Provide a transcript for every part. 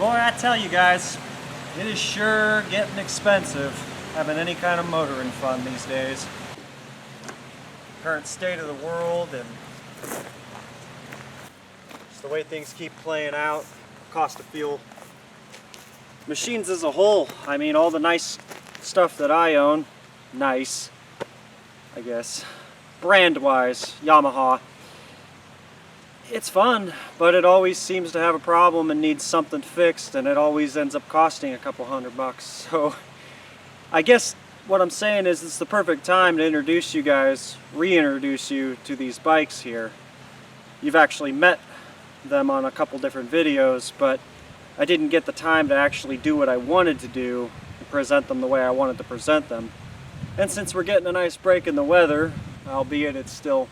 Boy, I tell you guys, it is sure getting expensive having any kind of motoring fun these days. Current state of the world and just the way things keep playing out, cost of fuel. Machines as a whole, I mean, all the nice stuff that I own, nice, I guess, brand-wise, Yamaha. It's fun, but it always seems to have a problem and needs something fixed, and it always ends up costing a couple $100. So I guess what I'm saying is it's the perfect time to introduce you guys, reintroduce you to these bikes here. You've actually met them on a couple different videos, but I didn't get the time to actually do what I wanted to do and present them the way I wanted to present them. And since we're getting a nice break in the weather, albeit it's still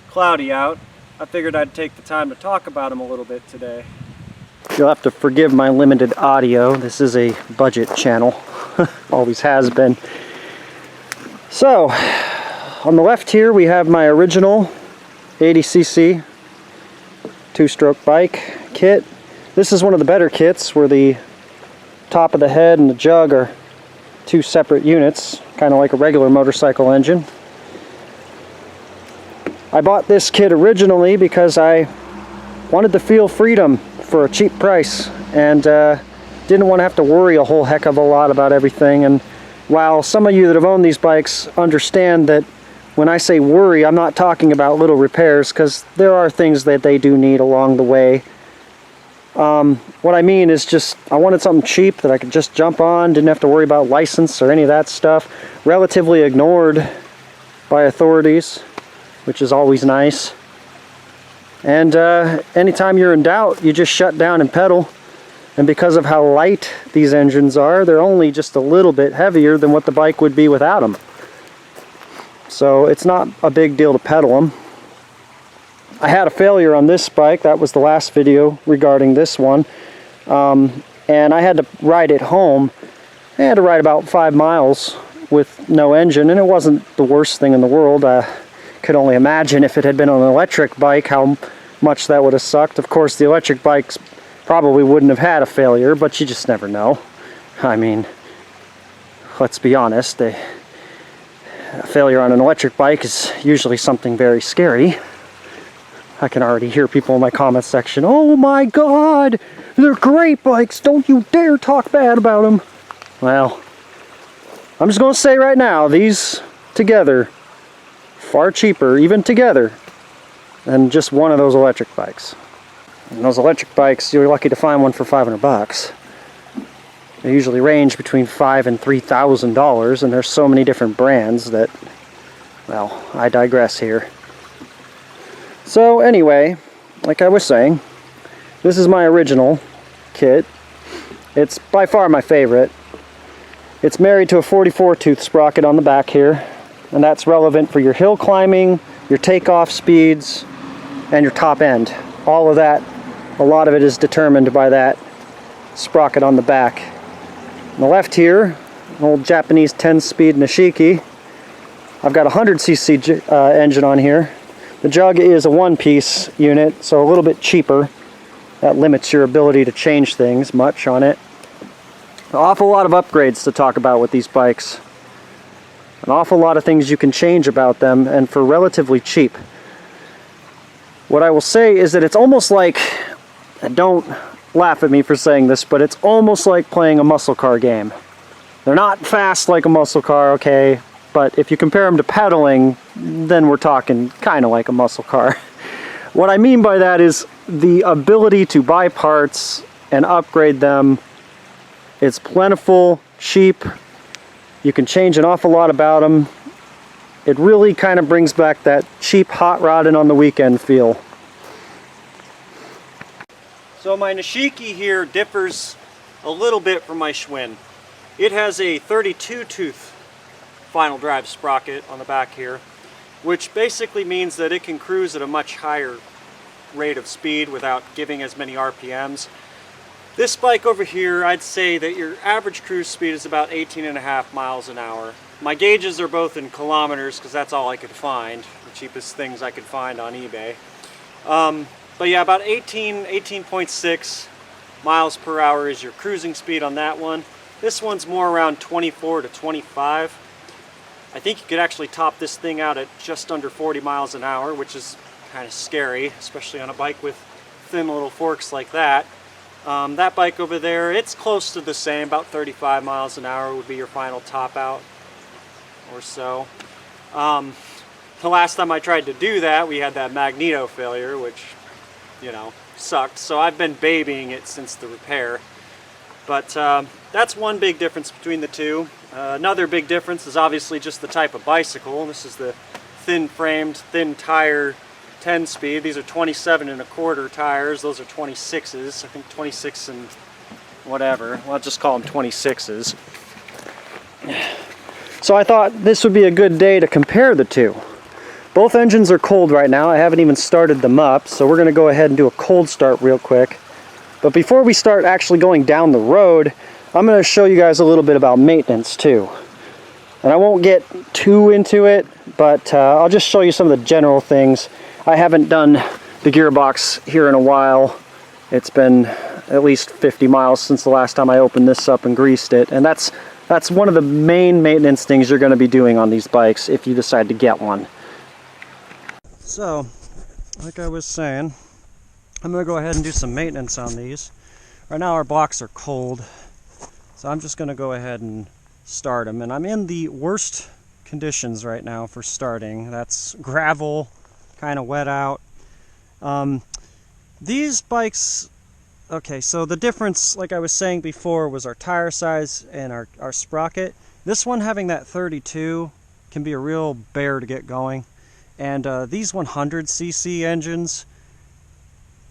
cloudy out, I figured I'd take the time to talk about them a little bit today. You'll have to forgive my limited audio. This is a budget channel. Always has been. So, on the left here we have my original 80cc two-stroke bike kit. This is one of the better kits where the top of the head and the jug are two separate units, kind of like a regular motorcycle engine. I bought this kit originally because I wanted to feel freedom for a cheap price and didn't want to have to worry a whole heck of a lot about everything. And while some of you that have owned these bikes understand that when I say worry, I'm not talking about little repairs, because there are things that they do need along the way. What I mean is just I wanted something cheap that I could just jump on, didn't have to worry about license or any of that stuff, relatively ignored by authorities, which is always nice. And anytime you're in doubt, you just shut down and pedal. And because of how light these engines are, they're only just a little bit heavier than what the bike would be without them. So it's not a big deal to pedal them. I had a failure on this bike. That was the last video regarding this one. And I had to ride it home. I had to ride about 5 miles with no engine, and it wasn't the worst thing in the world. Could only imagine if it had been on an electric bike how much that would have sucked. Of course, the electric bikes probably wouldn't have had a failure, but you just never know. I mean, let's be honest, a failure on an electric bike is usually something very scary. I can already hear people in my comments section, "Oh my God, they're great bikes, don't you dare talk bad about them." Well, I'm just going to say right now, these together, far cheaper, even together, than just one of those electric bikes. And those electric bikes, you're lucky to find one for $500. They usually range between $5,000 and $3,000, and there's so many different brands that, well, I digress here. So anyway, like I was saying, this is my original kit. It's by far my favorite. It's married to a 44 tooth sprocket on the back here, and that's relevant for your hill climbing, your takeoff speeds, and your top end. All of that, a lot of it is determined by that sprocket on the back. On the left here, an old Japanese 10-speed Nishiki. I've got a 100cc engine on here. The jug is a one-piece unit, so a little bit cheaper. That limits your ability to change things much on it. An awful lot of upgrades to talk about with these bikes. An awful lot of things you can change about them, and for relatively cheap. What I will say is that it's almost like, and don't laugh at me for saying this, but it's almost like playing a muscle car game. They're not fast like a muscle car, okay, but if you compare them to pedaling, then we're talking kind of like a muscle car. What I mean by that is the ability to buy parts and upgrade them. It's plentiful, cheap. You can change an awful lot about them. It really kind of brings back that cheap hot rodding on the weekend feel. So my Nishiki here differs a little bit from my Schwinn. It has a 32 tooth final drive sprocket on the back here, which basically means that it can cruise at a much higher rate of speed without giving as many RPMs. This bike over here, I'd say that your average cruise speed is about 18.5 miles an hour. My gauges are both in kilometers because that's all I could find, the cheapest things I could find on eBay. But yeah, about 18.6 miles per hour is your cruising speed on that one. This one's more around 24 to 25. I think you could actually top this thing out at just under 40 miles an hour, which is kind of scary, especially on a bike with thin little forks like that. That bike over there, it's close to the same, about 35 miles an hour would be your final top out or so. The last time I tried to do that, we had that magneto failure, which, you know, sucked. So I've been babying it since the repair. But that's one big difference between the two. Another big difference is obviously just the type of bicycle. This is the thin-framed, thin-tire 10-speed. These are 27.25 tires. Those are 26s. I think 26 and whatever. Well, I'll just call them 26s. So I thought this would be a good day to compare the two. Both engines are cold right now. I haven't even started them up, so we're going to go ahead and do a cold start real quick. But before we start actually going down the road, I'm going to show you guys a little bit about maintenance too. And I won't get too into it, but I'll just show you some of the general things. I haven't done the gearbox here in a while. It's been at least 50 miles since the last time I opened this up and greased it. And that's one of the main maintenance things you're going to be doing on these bikes if you decide to get one. So, like I was saying, I'm going to go ahead and do some maintenance on these. Right now our blocks are cold, so I'm just going to go ahead and start them. And I'm in the worst conditions right now for starting. That's gravel, kind of wet out. These bikes, okay, so the difference, like I was saying before, was our tire size and our sprocket. This one having that 32 can be a real bear to get going. And these 100cc engines,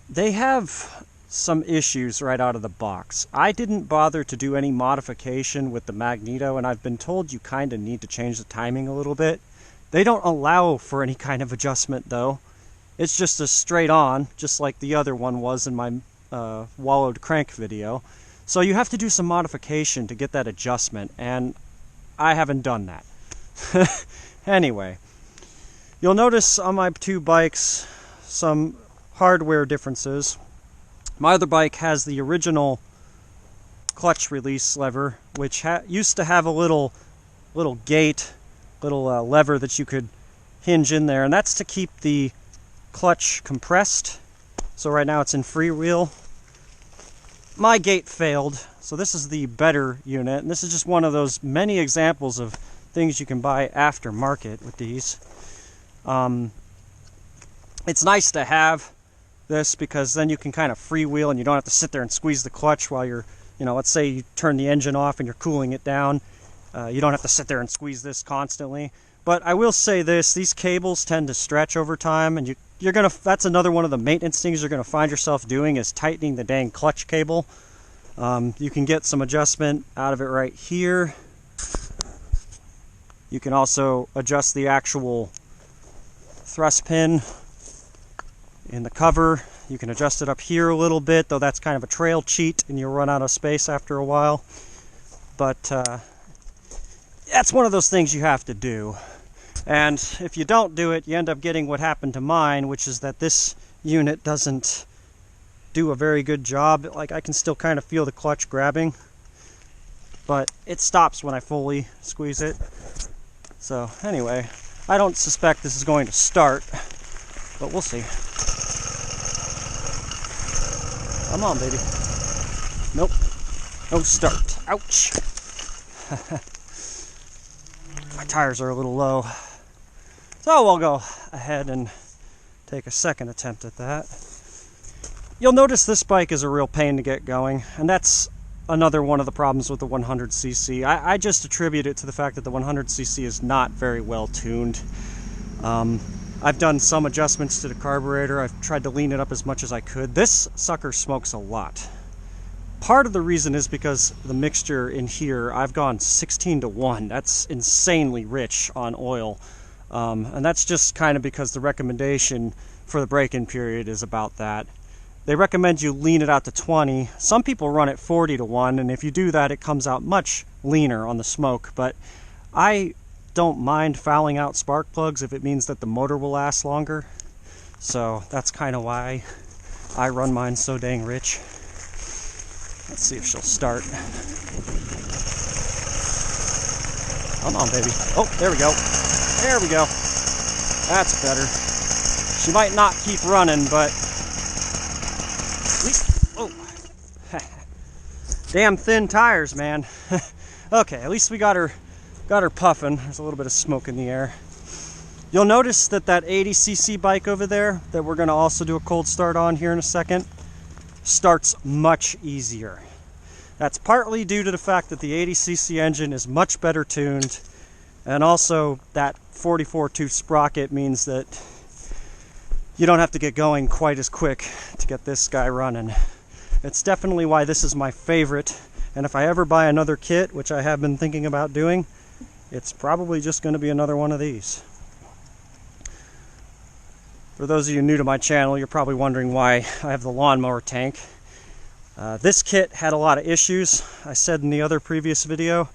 they have some issues right out of the box. I didn't bother to do any modification with the magneto, and I've been told you kind of need to change the timing a little bit. They don't allow for any kind of adjustment though. It's just a straight on, just like the other one was in my wallowed crank video. So you have to do some modification to get that adjustment, and I haven't done that. Anyway, you'll notice on my two bikes some hardware differences. My other bike has the original clutch release lever, which used to have a little gate, lever that you could hinge in there, and that's to keep the clutch compressed. So right now it's in freewheel. My gate failed, so this is the better unit, and this is just one of those many examples of things you can buy aftermarket with these. It's nice to have this because then you can kind of freewheel and you don't have to sit there and squeeze the clutch while you're, let's say you turn the engine off and you're cooling it down. You don't have to sit there and squeeze this constantly. But I will say this, these cables tend to stretch over time, and that's another one of the maintenance things you're gonna find yourself doing, is tightening the dang clutch cable. You can get some adjustment out of it right here. You can also adjust the actual thrust pin in the cover. You can adjust it up here a little bit, though that's kind of a trail cheat and you'll run out of space after a while. But that's one of those things you have to do. And if you don't do it, you end up getting what happened to mine, which is that this unit doesn't do a very good job. Like, I can still kind of feel the clutch grabbing, but it stops when I fully squeeze it. So anyway, I don't suspect this is going to start, but we'll see. Come on, baby. Nope. No start. Ouch. My tires are a little low. So we'll go ahead and take a second attempt at that. You'll notice this bike is a real pain to get going, and that's another one of the problems with the 100cc. I just attribute it to the fact that the 100cc is not very well tuned. I've done some adjustments to the carburetor. I've tried to lean it up as much as I could. This sucker smokes a lot. Part of the reason is because the mixture in here, I've gone 16:1. That's insanely rich on oil. And that's just kind of because the recommendation for the break-in period is about that. They recommend you lean it out to 20. Some people run it 40:1, and if you do that, it comes out much leaner on the smoke. But I don't mind fouling out spark plugs if it means that the motor will last longer. So that's kind of why I run mine so dang rich. Let's see if she'll start. Come on, baby. Oh, there we go. There we go. That's better. She might not keep running, but at least, oh, damn thin tires, man. Okay, at least we got her puffing. There's a little bit of smoke in the air. You'll notice that 80cc bike over there that we're going to also do a cold start on here in a second starts much easier. That's partly due to the fact that the 80cc engine is much better tuned, and also that 44 tooth sprocket means that you don't have to get going quite as quick to get this guy running. It's definitely why this is my favorite, and if I ever buy another kit, which I have been thinking about doing, it's probably just going to be another one of these. For those of you new to my channel, you're probably wondering why I have the lawnmower tank. This kit had a lot of issues. I said in the other previous video,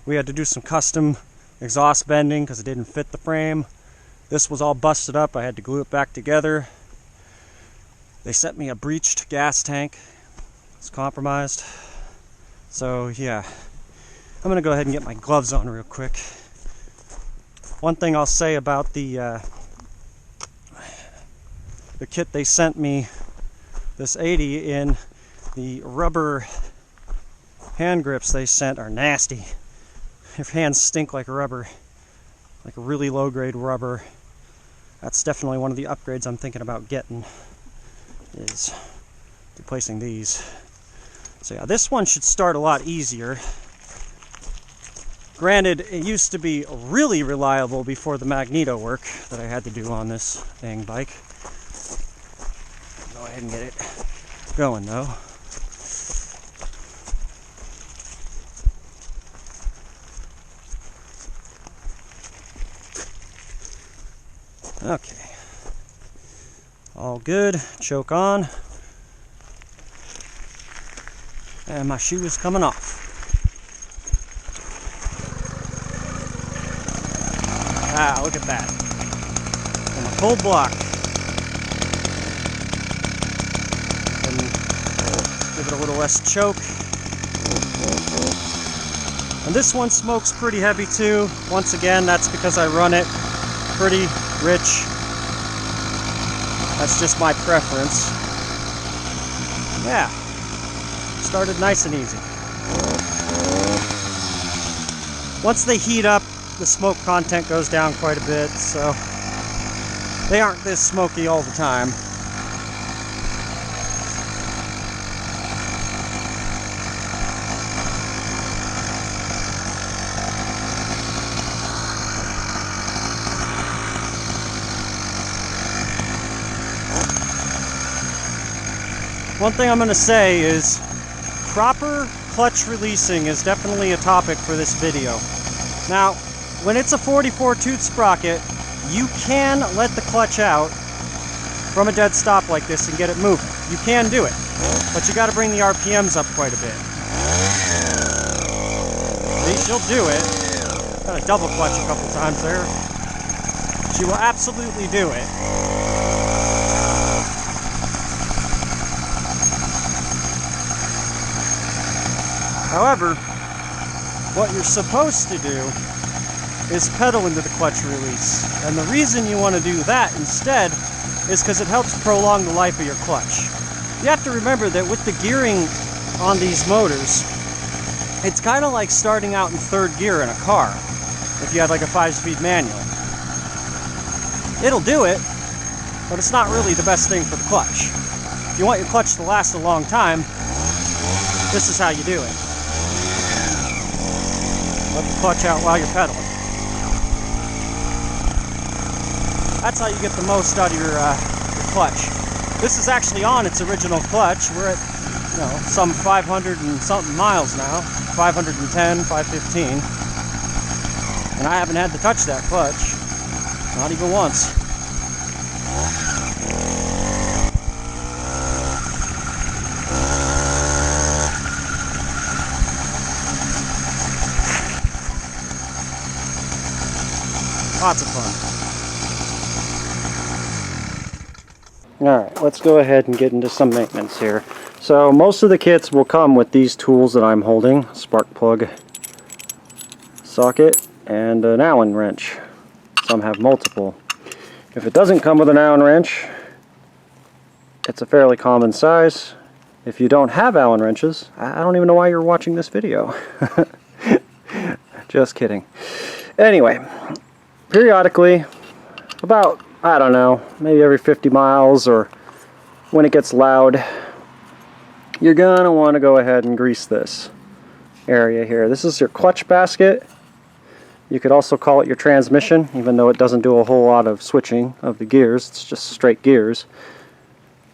we had to do some custom exhaust bending because it didn't fit the frame. This was all busted up. I had to glue it back together. They sent me a breached gas tank. It's compromised. So yeah, I'm gonna go ahead and get my gloves on real quick. One thing I'll say about the kit they sent me, this 80 in, the rubber hand grips they sent are nasty. Your hands stink like rubber, like a really low grade rubber. That's definitely one of the upgrades I'm thinking about getting, is replacing these. So yeah, this one should start a lot easier. Granted, it used to be really reliable before the magneto work that I had to do on this dang bike. Go ahead and get it going though. Okay, all good, choke on, and my shoe is coming off. Ah, look at that, and a cold block, and give it a little less choke. And this one smokes pretty heavy too. Once again, that's because I run it pretty rich. That's just my preference. Yeah, started nice and easy. Once they heat up, the smoke content goes down quite a bit, so they aren't this smoky all the time. One thing I'm going to say is proper clutch releasing is definitely a topic for this video. Now, when it's a 44 tooth sprocket, you can let the clutch out from a dead stop like this and get it moving. You can do it, but you got to bring the RPMs up quite a bit. See, she'll do it. Got a double clutch a couple times there. She will absolutely do it. However, what you're supposed to do is pedal into the clutch release. And the reason you want to do that instead is because it helps prolong the life of your clutch. You have to remember that with the gearing on these motors, it's kind of like starting out in third gear in a car if you had like a 5-speed manual. It'll do it, but it's not really the best thing for the clutch. If you want your clutch to last a long time, this is how you do it. Let the clutch out while you're pedaling. That's how you get the most out of your clutch. This is actually on its original clutch. We're at, some 500 and something miles now. 510, 515. And I haven't had to touch that clutch. Not even once. Lots of fun. Alright, let's go ahead and get into some maintenance here. So most of the kits will come with these tools that I'm holding: spark plug, socket, and an Allen wrench. Some have multiple. If it doesn't come with an Allen wrench, it's a fairly common size. If you don't have Allen wrenches, I don't even know why you're watching this video. Just kidding. Anyway, periodically, about, I don't know, maybe every 50 miles or when it gets loud, you're gonna want to go ahead and grease this area here. This is your clutch basket. You could also call it your transmission, even though it doesn't do a whole lot of switching of the gears. It's just straight gears.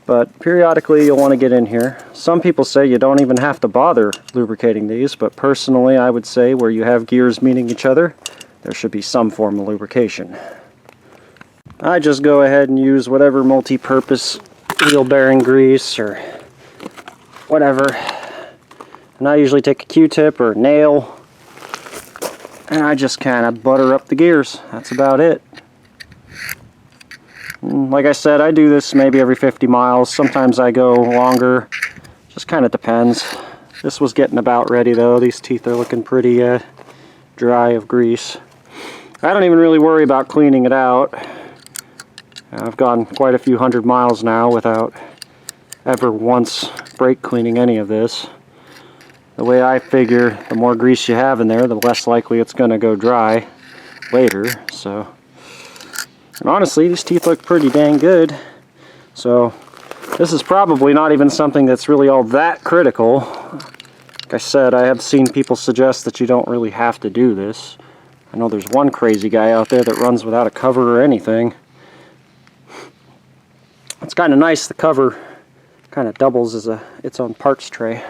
But periodically you'll want to get in here. Some people say you don't even have to bother lubricating these, but personally I would say where you have gears meeting each other, there should be some form of lubrication. I just go ahead and use whatever multi-purpose wheel bearing grease or whatever. And I usually take a Q-tip or a nail and I just kind of butter up the gears. That's about it. Like I said, I do this maybe every 50 miles. Sometimes I go longer. Just kind of depends. This was getting about ready though. These teeth are looking pretty dry of grease. I don't even really worry about cleaning it out. I've gone quite a few hundred miles now without ever once brake cleaning any of this. The way I figure, the more grease you have in there, the less likely it's going to go dry later. So. And honestly, these teeth look pretty dang good. So this is probably not even something that's really all that critical. Like I said, I have seen people suggest that you don't really have to do this. I know there's one crazy guy out there that runs without a cover or anything. It's kind of nice. The cover kind of doubles as its own parts tray.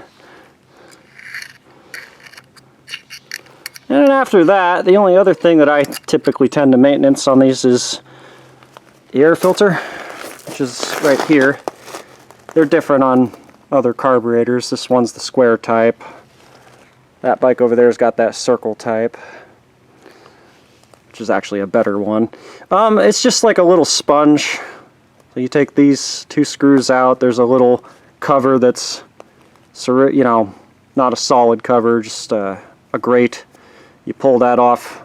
And after that, the only other thing that I typically tend to maintenance on these is the air filter, which is right here. They're different on other carburetors. This one's the square type. That bike over there's got that circle type, which is actually a better one. It's just like a little sponge. So you take these two screws out. There's a little cover that's, you know, not a solid cover, just a grate. You pull that off,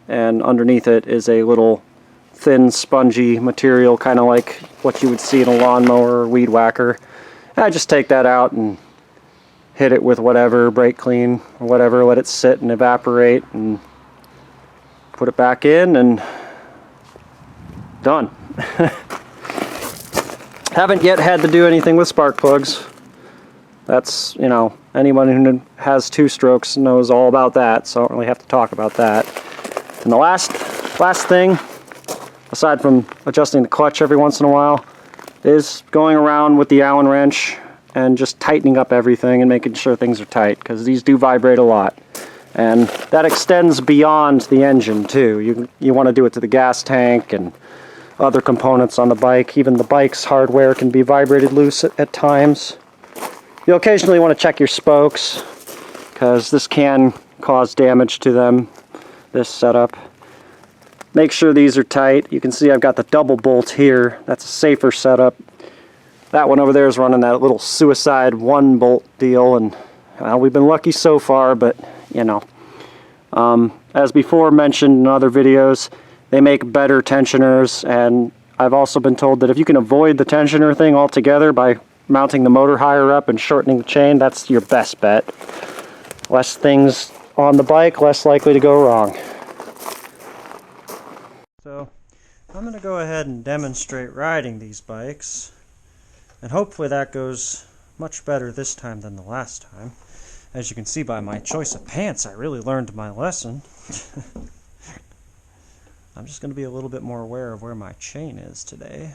and underneath it is a little thin, spongy material, kind of like what you would see in a lawnmower or weed whacker. And I just take that out and hit it with whatever, brake clean or whatever, let it sit and evaporate, and put it back in, and done. Haven't yet had to do anything with spark plugs. That's, you know, anyone who has two strokes knows all about that, so I don't really have to talk about that. And the last thing, aside from adjusting the clutch every once in a while, is going around with the Allen wrench and just tightening up everything and making sure things are tight, because these do vibrate a lot. And that extends beyond the engine too. You want to do it to the gas tank and other components on the bike. Even the bike's hardware can be vibrated loose at times. You'll occasionally want to check your spokes, because this can cause damage to them, this setup. Make sure these are tight. You can see I've got the double bolt here. That's a safer setup. That one over there is running that little suicide one bolt deal, and well, we've been lucky so far, but you know. As before mentioned in other videos, they make better tensioners, and I've also been told that if you can avoid the tensioner thing altogether by mounting the motor higher up and shortening the chain, that's your best bet. Less things on the bike, less likely to go wrong. So I'm going to go ahead and demonstrate riding these bikes, and hopefully that goes much better this time than the last time. As you can see by my choice of pants, I really learned my lesson. I'm just going to be a little bit more aware of where my chain is today.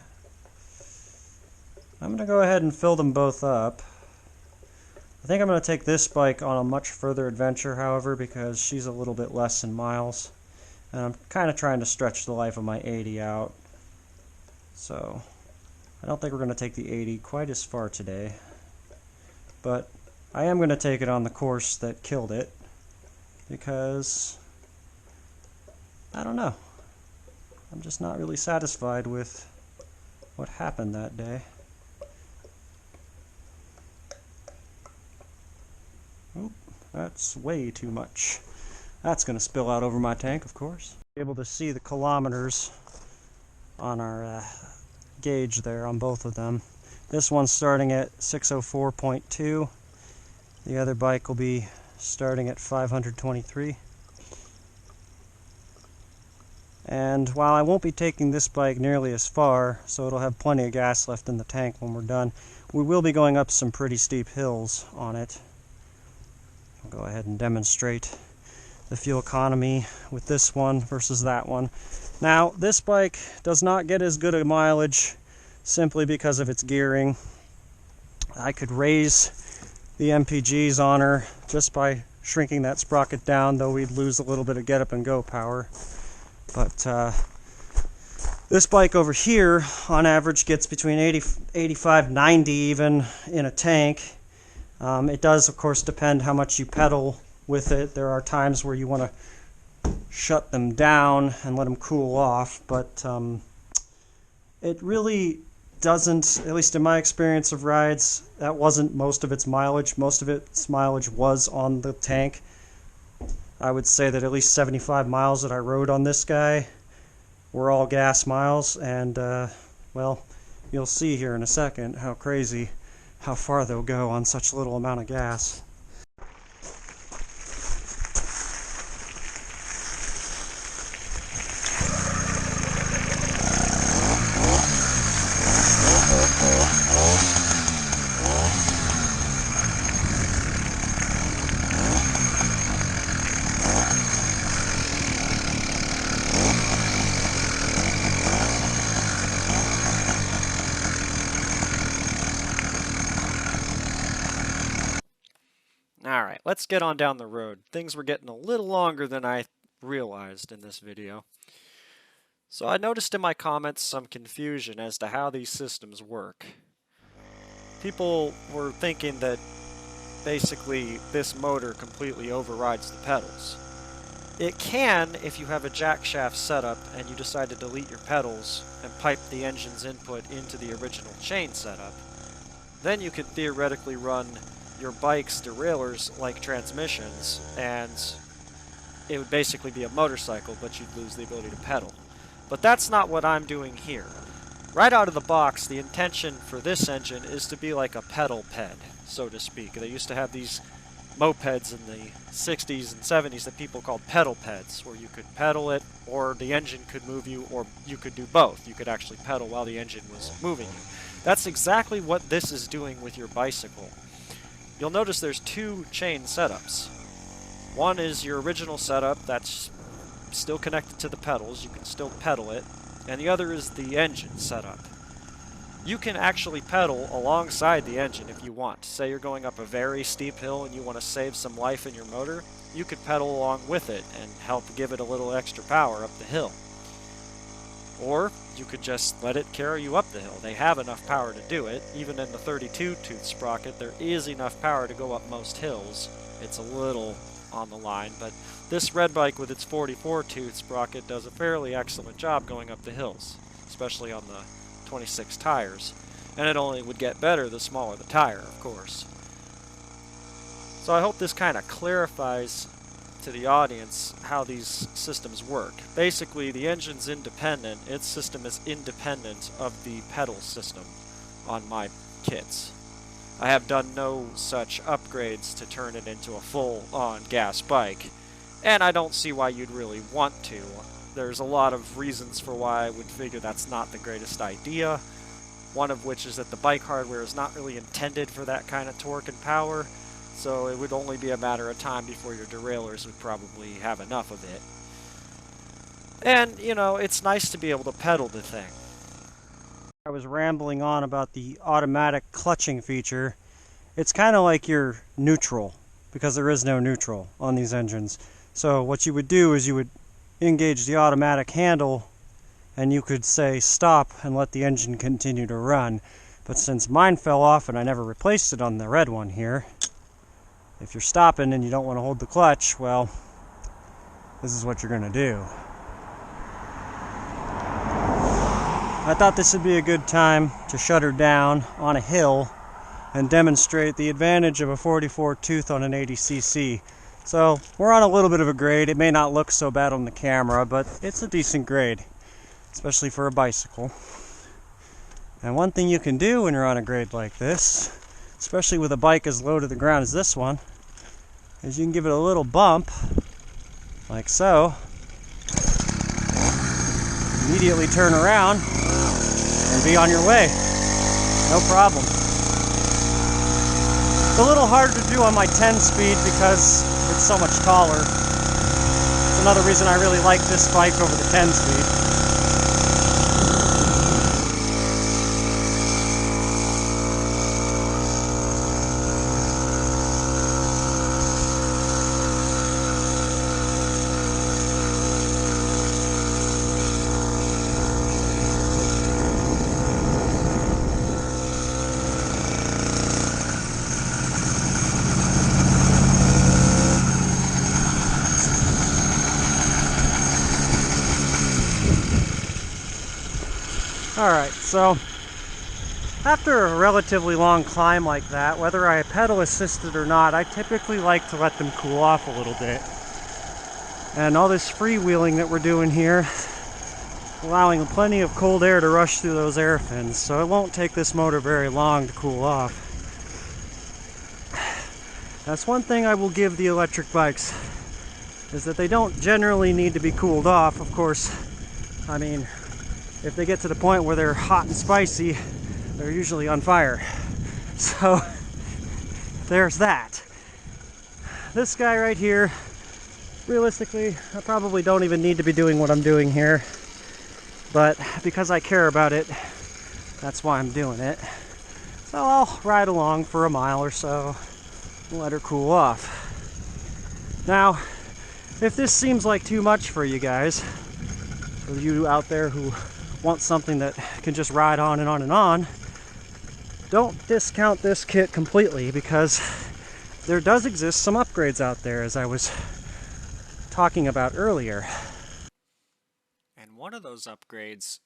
I'm going to go ahead and fill them both up. I think I'm going to take this bike on a much further adventure, however, because she's a little bit less in miles. And I'm kind of trying to stretch the life of my 80 out. So I don't think we're going to take the 80 quite as far today. But I am going to take it on the course that killed it, because I don't know. I'm just not really satisfied with what happened that day. Oh, that's way too much. That's going to spill out over my tank, of course. Able to see the kilometers on our gauge there on both of them. This one's starting at 604.2. The other bike will be starting at 523. And while I won't be taking this bike nearly as far, so it'll have plenty of gas left in the tank when we're done, we will be going up some pretty steep hills on it. I'll go ahead and demonstrate the fuel economy with this one versus that one. Now, this bike does not get as good a mileage simply because of its gearing. I could raise the MPGs on her just by shrinking that sprocket down, though we'd lose a little bit of get up and go power. But this bike over here, on average, gets between 85, 90 even in a tank. It does, of course, depend how much you pedal with it. There are times where you want to shut them down and let them cool off, but it really doesn't, at least in my experience of rides, that wasn't most of its mileage. Most of its mileage was on the tank. I would say that at least 75 miles that I rode on this guy were all gas miles, and well, you'll see here in a second how crazy, how far they'll go on such little amount of gas. Alright, let's get on down the road. Things were getting a little longer than I realized in this video. So I noticed in my comments some confusion as to how these systems work. People were thinking that basically this motor completely overrides the pedals. It can if you have a jack shaft setup and you decide to delete your pedals and pipe the engine's input into the original chain setup. Then you could theoretically run your bike's derailleurs like transmissions, and it would basically be a motorcycle, but you'd lose the ability to pedal. But that's not what I'm doing here. Right out of the box, the intention for this engine is to be like a pedal ped, so to speak. They used to have these mopeds in the 60s and 70s that people called pedal peds, where you could pedal it, or the engine could move you, or you could do both. You could actually pedal while the engine was moving you. That's exactly what this is doing with your bicycle. You'll notice there's two chain setups. One is your original setup that's still connected to the pedals, you can still pedal it, and the other is the engine setup. You can actually pedal alongside the engine if you want. Say you're going up a very steep hill and you want to save some life in your motor, you could pedal along with it and help give it a little extra power up the hill. Or you could just let it carry you up the hill. They have enough power to do it. Even in the 32-tooth sprocket, there is enough power to go up most hills. It's a little on the line, but this red bike with its 44-tooth sprocket does a fairly excellent job going up the hills, especially on the 26 tires. And it only would get better the smaller the tire, of course. So I hope this kind of clarifies to the audience how these systems work. Basically, the engine's independent. Its system is independent of the pedal system on my kits. I have done no such upgrades to turn it into a full-on gas bike, and I don't see why you'd really want to. There's a lot of reasons for why I would figure that's not the greatest idea, one of which is that the bike hardware is not really intended for that kind of torque and power, so it would only be a matter of time before your derailleurs would probably have enough of it. And, you know, it's nice to be able to pedal the thing. I was rambling on about the automatic clutching feature. It's kind of like your neutral, because there is no neutral on these engines. So what you would do is you would engage the automatic handle and you could say stop and let the engine continue to run. But since mine fell off and I never replaced it on the red one here, if you're stopping and you don't want to hold the clutch, well, this is what you're going to do. I thought this would be a good time to shut her down on a hill and demonstrate the advantage of a 44 tooth on an 80cc. So we're on a little bit of a grade. It may not look so bad on the camera, but it's a decent grade, especially for a bicycle. And one thing you can do when you're on a grade like this, especially with a bike as low to the ground as this one, is you can give it a little bump, like so, immediately turn around, and be on your way. No problem. It's a little hard to do on my 10 speed because it's so much taller. It's another reason I really like this bike over the 10 speed. Alright, so after a relatively long climb like that, whether I pedal assisted or not, I typically like to let them cool off a little bit. And all this freewheeling that we're doing here, allowing plenty of cold air to rush through those air fins, so it won't take this motor very long to cool off. That's one thing I will give the electric bikes, is that they don't generally need to be cooled off. Of course, I mean, if they get to the point where they're hot and spicy, they're usually on fire. So there's that. This guy right here, realistically, I probably don't even need to be doing what I'm doing here, but because I care about it, that's why I'm doing it. So I'll ride along for a mile or so and let her cool off. Now, if this seems like too much for you guys, for you out there who want something that can just ride on and on and on, don't discount this kit completely, because there does exist some upgrades out there, as I was talking about earlier. And one of those upgrades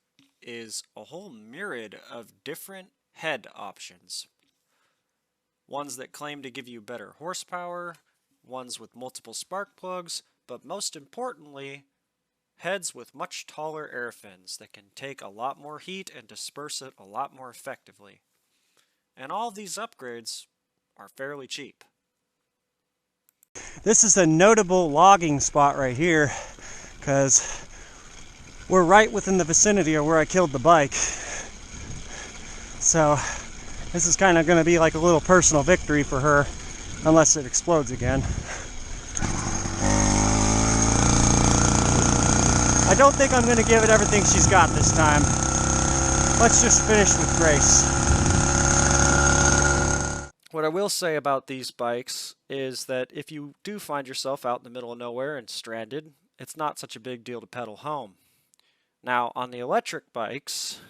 is a whole myriad of different head options. Ones that claim to give you better horsepower, ones with multiple spark plugs, but most importantly, heads with much taller air fins that can take a lot more heat and disperse it a lot more effectively. And all of these upgrades are fairly cheap. This is a notable logging spot right here, because we're right within the vicinity of where I killed the bike. So this is kind of going to be like a little personal victory for her, unless it explodes again. I don't think I'm going to give it everything she's got this time. Let's just finish with grace. What I will say about these bikes is that if you do find yourself out in the middle of nowhere and stranded, it's not such a big deal to pedal home. Now, on the electric bikes,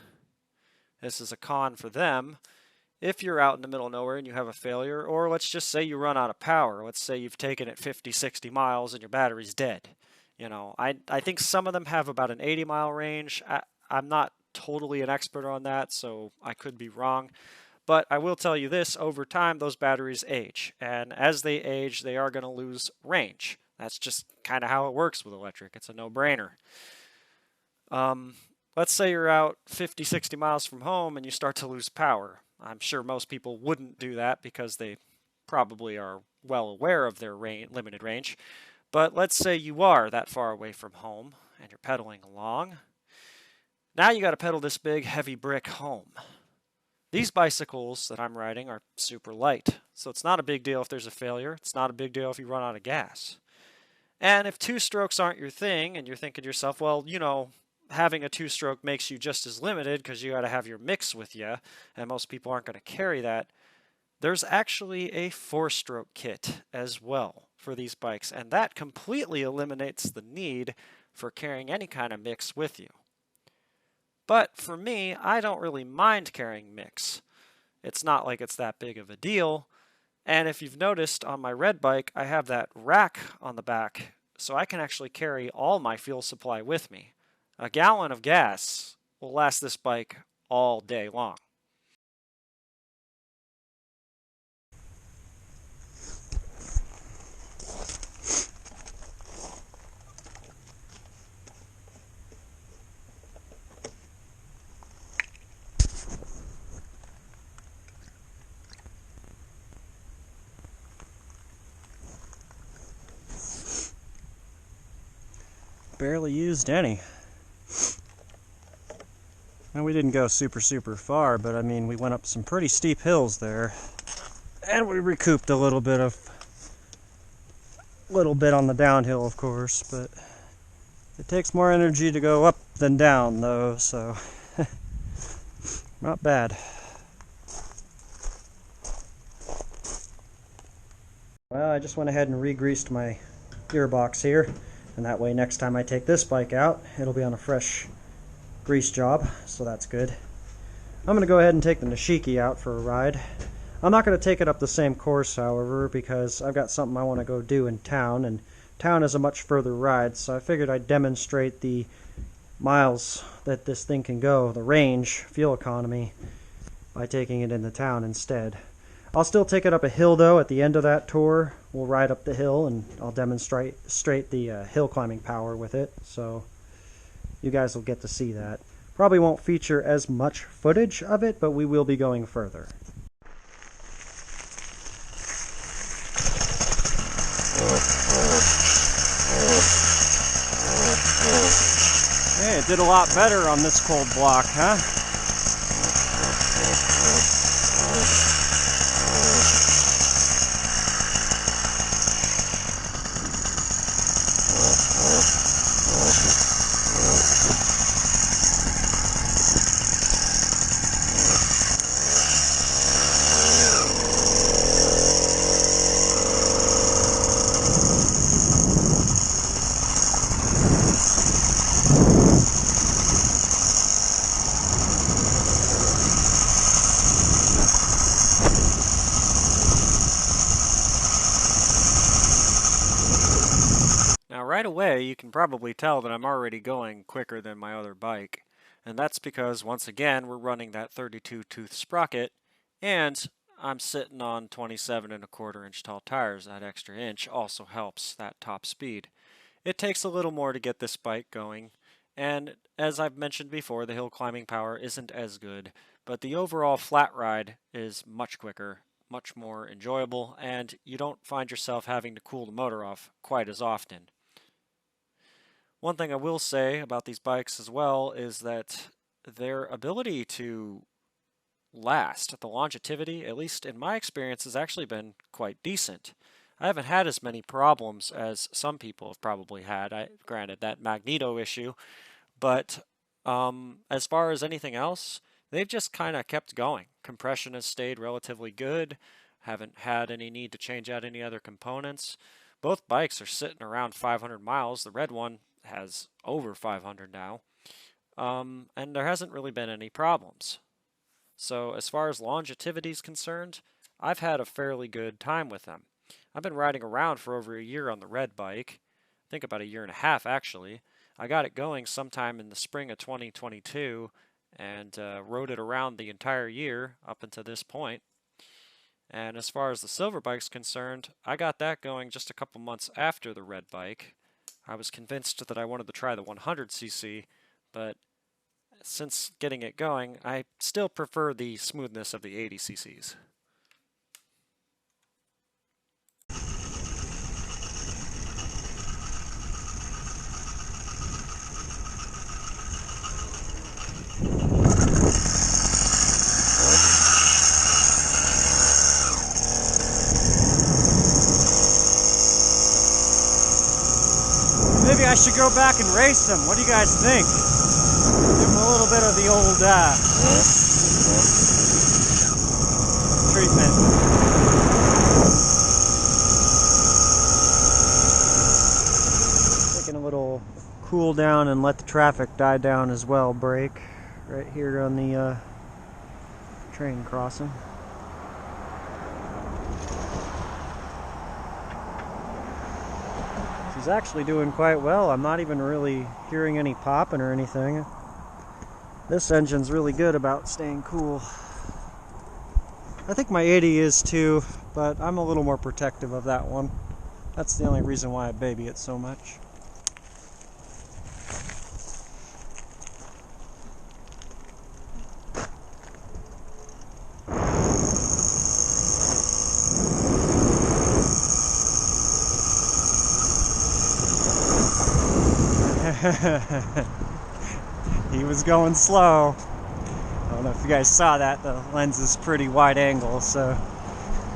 this is a con for them. If you're out in the middle of nowhere and you have a failure, or let's just say you run out of power, let's say you've taken it 50, 60 miles and your battery's dead. You know, I think some of them have about an 80-mile range. I'm not totally an expert on that, so I could be wrong. But I will tell you this, over time those batteries age, and as they age they are going to lose range. That's just kind of how it works with electric. It's a no-brainer. Let's say you're out 50, 60 miles from home and you start to lose power. I'm sure most people wouldn't do that because they probably are well aware of their limited range. But let's say you are that far away from home and you're pedaling along. Now you got to pedal this big heavy brick home. These bicycles that I'm riding are super light, so it's not a big deal if there's a failure. It's not a big deal if you run out of gas. And if two-strokes aren't your thing and you're thinking to yourself, well, you know, having a two-stroke makes you just as limited because you got to have your mix with you, and most people aren't going to carry that, there's actually a four-stroke kit as well for these bikes, and that completely eliminates the need for carrying any kind of mix with you. But for me, I don't really mind carrying mix. It's not like it's that big of a deal, and if you've noticed on my red bike, I have that rack on the back, so I can actually carry all my fuel supply with me. A gallon of gas will last this bike all day long. barely used any. And we didn't go super far, but I mean we went up some pretty steep hills there, and we recouped a little bit on the downhill, of course, but it takes more energy to go up than down though, so not bad. Well, I just went ahead and re-greased my gearbox here, and that way next time I take this bike out, it'll be on a fresh grease job, so that's good. I'm going to go ahead and take the Nishiki out for a ride. I'm not going to take it up the same course, however, because I've got something I want to go do in town, and town is a much further ride, so I figured I'd demonstrate the miles that this thing can go, the range, fuel economy, by taking it into town instead. I'll still take it up a hill though. At the end of that tour, we'll ride up the hill and I'll demonstrate the hill climbing power with it, so you guys will get to see that. Probably won't feature as much footage of it, but we will be going further. Hey, it did a lot better on this cold block, huh? Right away, you can probably tell that I'm already going quicker than my other bike, and that's because once again we're running that 32 tooth sprocket, and I'm sitting on 27.25-inch tall tires. That extra inch also helps that top speed. It takes a little more to get this bike going, and as I've mentioned before, the hill climbing power isn't as good, but the overall flat ride is much quicker, much more enjoyable, and you don't find yourself having to cool the motor off quite as often. One thing I will say about these bikes as well is that their ability to last, the longevity, at least in my experience, has actually been quite decent. I haven't had as many problems as some people have probably had. Granted, that magneto issue, but as far as anything else, they've just kind of kept going. Compression has stayed relatively good. Haven't had any need to change out any other components. Both bikes are sitting around 500 miles. The red one has over 500 now, and there hasn't really been any problems. So as far as longevity is concerned, I've had a fairly good time with them. I've been riding around for over a year on the red bike. I think about a year and a half actually. I got it going sometime in the spring of 2022 and rode it around the entire year up until this point. And as far as the silver bike's concerned, I got that going just a couple months after the red bike. I was convinced that I wanted to try the 100cc, but since getting it going, I still prefer the smoothness of the 80cc's. Maybe I should go back and race them. What do you guys think? Give them a little bit of the old treatment. Taking a little cool down and let the traffic die down as well break right here on the train crossing. She's actually doing quite well. I'm not even really hearing any popping or anything. This engine's really good about staying cool. I think my 80 is too, but I'm a little more protective of that one. That's the only reason why I baby it so much. He was going slow. I don't know if you guys saw that. The lens is pretty wide angle, so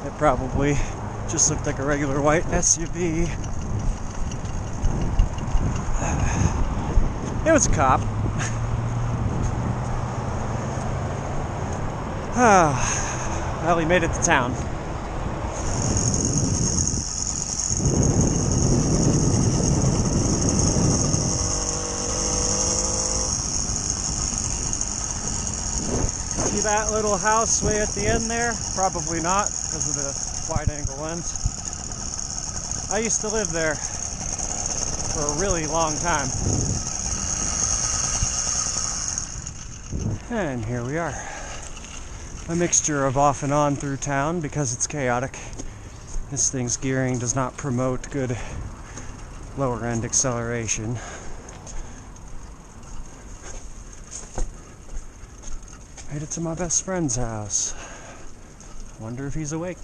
it probably just looked like a regular white SUV. It was a cop. Well, he made it to town. See that little house way at the end there? Probably not, because of the wide angle lens. I used to live there for a really long time. And here we are. A mixture of off and on through town because it's chaotic. This thing's gearing does not promote good lower end acceleration. Made it to my best friend's house. Wonder if he's awake.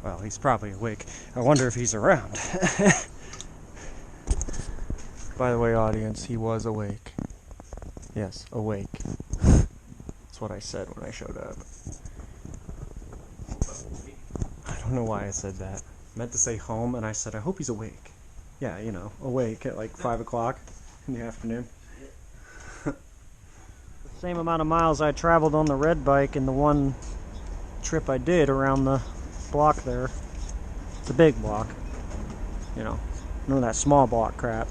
Well, he's probably awake. I wonder if he's around. By the way, audience, he was awake. Yes, awake. That's what I said when I showed up. I don't know why I said that. I meant to say home, and I said, I hope he's awake. Yeah, you know, awake at like 5 o'clock in the afternoon. The same amount of miles I traveled on the red bike in the one trip I did around the block there. It's a big block. You know, none of that small block crap.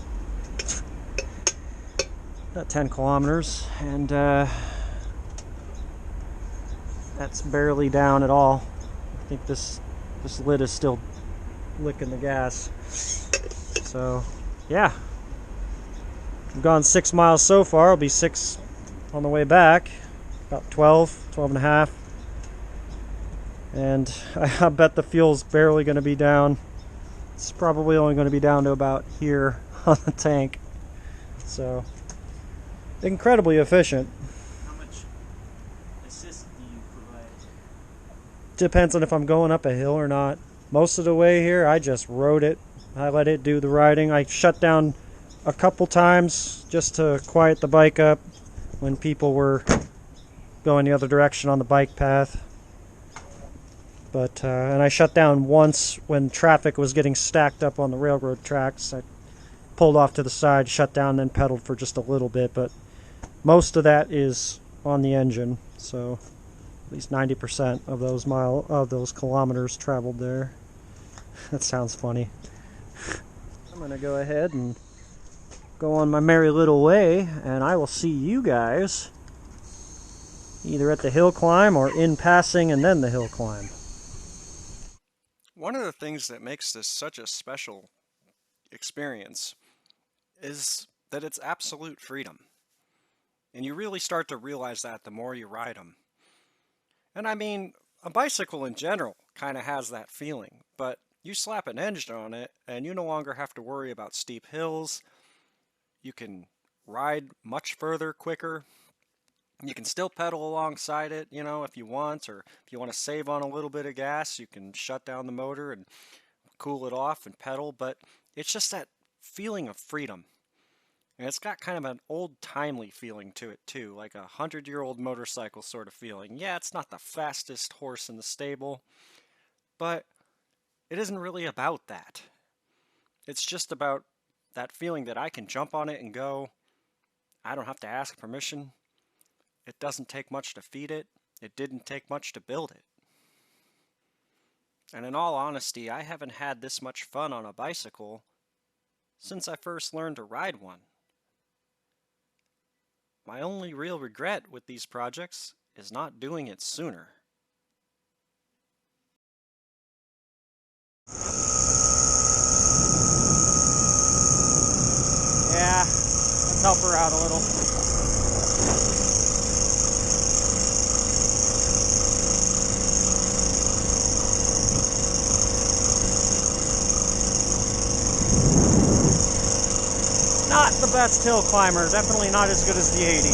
About 10 kilometers, and that's barely down at all. I think this lid is still licking the gas. So, yeah. I've gone 6 miles so far. I'll be 6 on the way back. About 12 and a half. And I bet the fuel's barely going to be down. It's probably only going to be down to about here on the tank. So, incredibly efficient. How much assist do you provide? Depends on if I'm going up a hill or not. Most of the way here, I just rode it. I let it do the riding. I shut down a couple times just to quiet the bike up when people were going the other direction on the bike path. But and I shut down once when traffic was getting stacked up on the railroad tracks. I pulled off to the side, shut down, then pedaled for just a little bit. But most of that is on the engine, so at least 90% of those kilometers traveled there. That sounds funny. I'm gonna go ahead and go on my merry little way, and I will see you guys either at the hill climb or in passing and then the hill climb. One of the things that makes this such a special experience is that it's absolute freedom. And you really start to realize that the more you ride them. And I mean, a bicycle in general kind of has that feeling, but you slap an engine on it and you no longer have to worry about steep hills. You can ride much further quicker. You can still pedal alongside it, you know, if you want, or if you want to save on a little bit of gas, you can shut down the motor and cool it off and pedal, but it's just that feeling of freedom. And it's got kind of an old-timely feeling to it too, like a 100-year-old motorcycle sort of feeling. Yeah, it's not the fastest horse in the stable, but it isn't really about that. It's just about that feeling that I can jump on it and go. I don't have to ask permission. It doesn't take much to feed it. It didn't take much to build it. And in all honesty, I haven't had this much fun on a bicycle since I first learned to ride one. My only real regret with these projects is not doing it sooner. Yeah, let's help her out a little. Not the best hill climber, definitely not as good as the 80.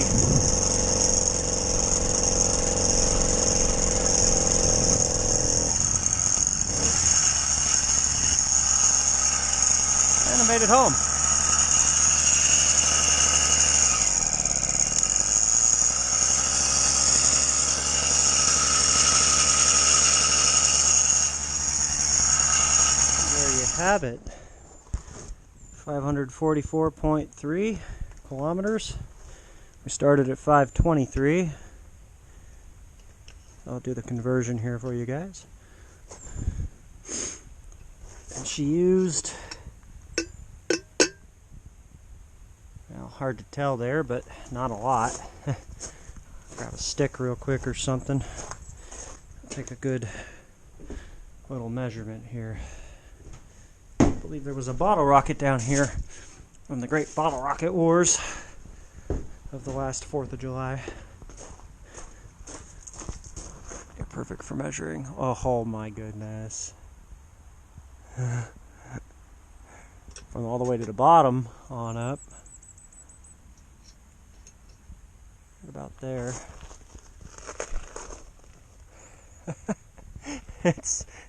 finally made it home. There you have it. 544.3 kilometers. We started at 523. I'll do the conversion here for you guys. And she used, well, hard to tell there, but not a lot. Grab a stick real quick or something. Take a good little measurement here. I believe there was a bottle rocket down here from the great bottle rocket wars of the last 4th of July. Yeah, perfect for measuring. Oh my goodness. From all the way to the bottom on up. About there.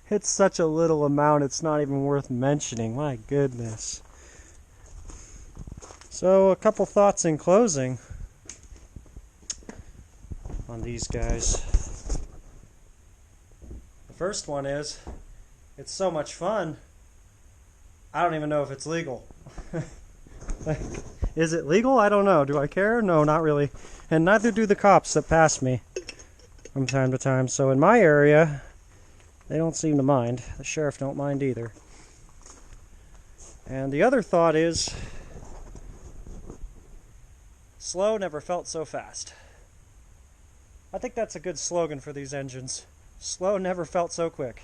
It's such a little amount, it's not even worth mentioning. My goodness. So a couple thoughts in closing on these guys. The first one is, it's so much fun, I don't even know if it's legal. Like, is it legal? I don't know. Do I care? No, not really. And neither do the cops that pass me from time to time. So in my area, they don't seem to mind. The sheriff don't mind either. And the other thought is, slow never felt so fast. I think that's a good slogan for these engines. Slow never felt so quick.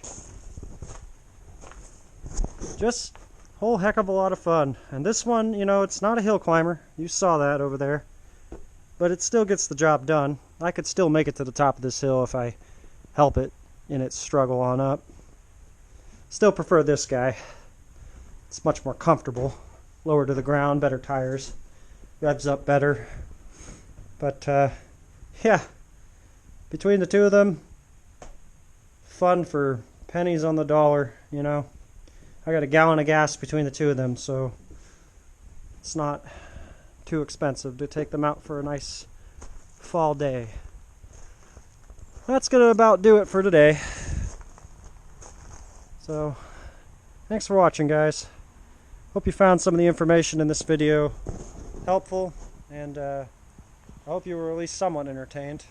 Just a whole heck of a lot of fun. And this one, you know, it's not a hill climber. You saw that over there. But it still gets the job done. I could still make it to the top of this hill if I help it in its struggle on up. Still prefer this guy. It's much more comfortable. Lower to the ground, better tires. Revs up better. But, yeah. Between the two of them, fun for pennies on the dollar, you know. I got a gallon of gas between the two of them, so it's not too expensive to take them out for a nice fall day. That's going to about do it for today. So, thanks for watching, guys. Hope you found some of the information in this video helpful, and I hope you were at least somewhat entertained.